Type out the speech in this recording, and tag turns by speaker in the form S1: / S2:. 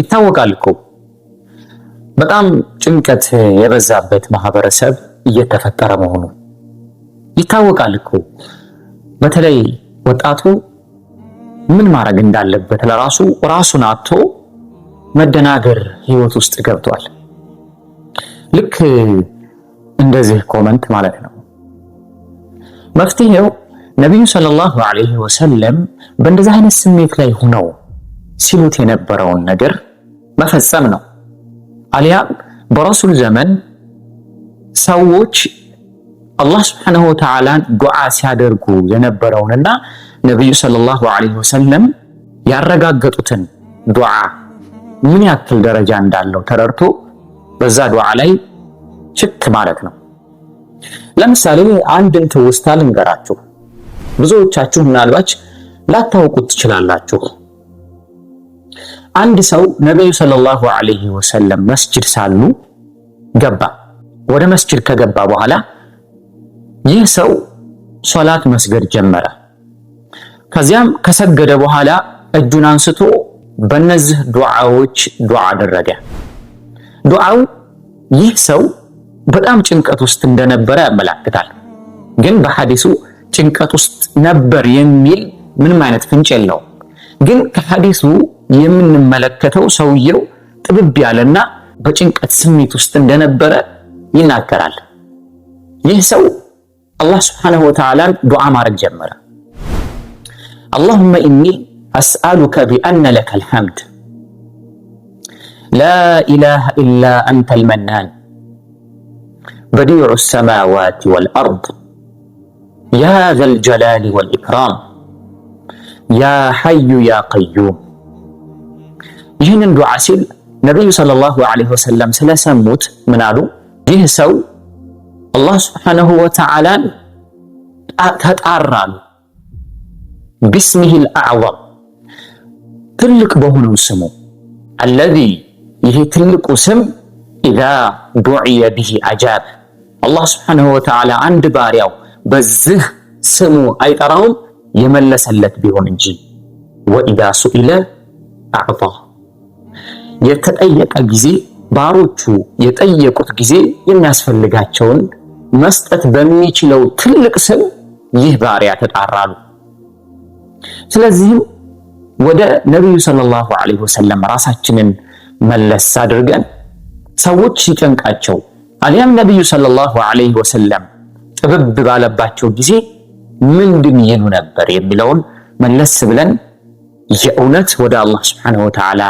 S1: ይታወቃል እኮ በጣም ጭንቀት የበዛበት ማህበረሰብ እየተፈጠረ መሆኑ ይታወቃል እኮ። በተለይ ወጣቱ ምን ማድረግ እንዳለበት ለራሱ ራሱን አጥቶ መደናገር ህይወት ውስጥ ገብቷል። ልክ እንደዚህ ኮመንት ማለት ነው። መፍትሄው ነብዩ ሰለላሁ ዐለይሂ ወሰለም በእንደዚህ አይነት ስሜት ላይ ሆነው ሲሉት የነበረውን ነገር መፈጸም ነው። አሊያም በረሱል ዘመን ሰዎች አላህ Subhanahu Wa Ta'ala ዱዓ ሲያደርጉ የነበረውንና ነብዩ ሰለላሁ ዐለይሂ ወሰለም ያረጋገጡትን ዱዓ ምን ያክል ደረጃ እንዳለው ተረድቶ በዛ ዱዓ ላይ ችክ ማለት ነው። ለምሳሌ አንድን ትውስታ ልንገራችሁ። ብዙዎቻችሁ ምናልባት ላታውቁት ትችላላችሁ። አንድ ሰው ነብዩ ሰለላሁ ዐለይሂ ወሰለም መስጂድ ሳሉ ገባ። ወደ መስጂድ ከገባ በኋላ ይህ ሰው ሶላት መስገድ ጀመረ። ከዚያም ከሰገደ በኋላ እጁን አንስቶ በእነዚህ ዱዓዎች ዱዓ አደረገ። ዱዓው ይህ ሰው በጣም ጭንቀት ውስጥ እንደነበረ ያመለክታል። ግን በሐዲሱ ጭንቀት ውስጥ ነበር የሚል ምንም አይነት ፍንጭ የለውም። ግን ከሐዲሱ የምንመለከተው ሰውየው ጥብብ ያለና በጭንቀት ስሜት ውስጥ እንደነበረ ይናገራል። ይህ ሰው አላህ Subhanahu Wa Ta'ala ዱዓ ማድረግ ጀመረ። اللهم إني أسألك بأن لك الحمد لا إله إلا أنت المنان بديع السماوات والأرض يا ذا الجلال والإكرام يا حي يا قيوم. ይህንን ዱዓ ሲል ነብዩ ሰለላሁ ዐለይሂ ወሰለም ስለሰሙት ምን አሉ? ይህ ሰው አላህ Subhanahu Wa Ta'ala ተጣራሉ ቢስሚሂል አዕዘም ትልቅ በሆነው ስሙ الذي ይሄ ትልቁ ስም إذا دعي به أجاب አላህ Subhanahu Wa Ta'ala አንድ ባሪያው በዚህ ስሙ አይጠራውም የመለሰለት ቢሆን እንጂ وإذا سئل أعطى የተጠየቀ ጊዜ ባሮቹ የጠየቁት ጊዜ የሚያስፈልጋቸውን መስጠት በሚችለው ትልቅ ስም ይህ ባሪያ ተጣራሉ። ስለዚህ ወደ ነብዩ ሰለላሁ ዐለይሂ ወሰለም ራሳችንን መለስ አድርገን ሰዎች ሲጨንቃቸው አሊያም ነብዩ ሰለላሁ ዐለይሂ ወሰለም ጥብብ ባለባቸው ጊዜ ምንድን ይሉ ነበር የሚለውን መለስ ብለን የእውነት ወደ አላህ Subhanahu Wa Ta'ala